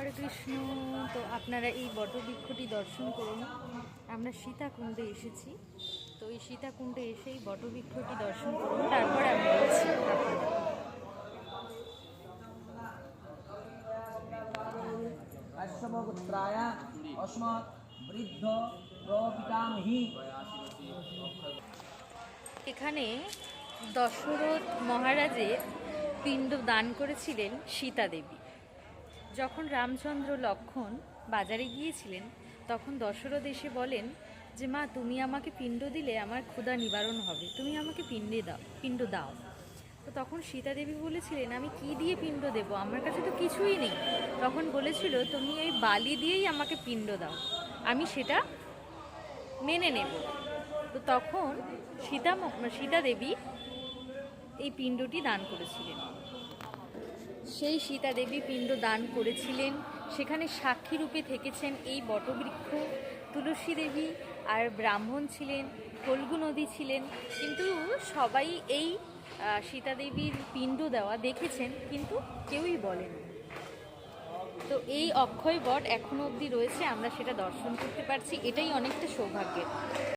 হরে কৃষ্ণ। তো আপনারা এই বটবৃক্ষটি দর্শন করুন। আমরা সীতাকুণ্ডে এসেছি, তো এই সীতাকুণ্ডে এসে এই বটবৃক্ষটি দর্শন করুন, তারপরে আমি বলছি আপনাদের। কাশ্যপপুত্রায় অস্মৎ বৃদ্ধ প্রপিতামহী। এখানে দশরথ মহারাজের পিণ্ড দান করেছিলেন সীতা দেবী। যখন রামচন্দ্র লক্ষ্মণ বাজারে গিয়েছিলেন, তখন দশরথ এসে বলেন যে মা, তুমি আমাকে পিণ্ড দিলে আমার ক্ষুধা নিবারণ হবে, তুমি আমাকে পিণ্ড দাও। তো তখন সীতা দেবী বলেছিলেন, আমি কি দিয়ে পিণ্ড দেব, আমার কাছে তো কিছুই নেই। তখন বলেছিল, তুমি ওই বালি দিয়েই আমাকে পিণ্ড দাও, আমি সেটা মেনে নেব। তো তখন সীতা দেবী এই পিণ্ডটি দান করেছিলেন। সেই সীতা দেবী পিণ্ড দান করেছিলেন, সেখানে সাক্ষী রূপে থেকেছেন এই বটবৃক্ষ, তুলসী দেবী আর ব্রাহ্মণ ছিলেন, ফল্গু নদী ছিলেন। কিন্তু সবাই এই সীতা দেবীর পিণ্ড দেওয়া দেখেছেন, কিন্তু কেউই বলেন। তো এই অক্ষয় বট এখনো অবধি রয়েছে, আমরা সেটা দর্শন করতে পারছি, এটাই অনেকটা সৌভাগ্যের।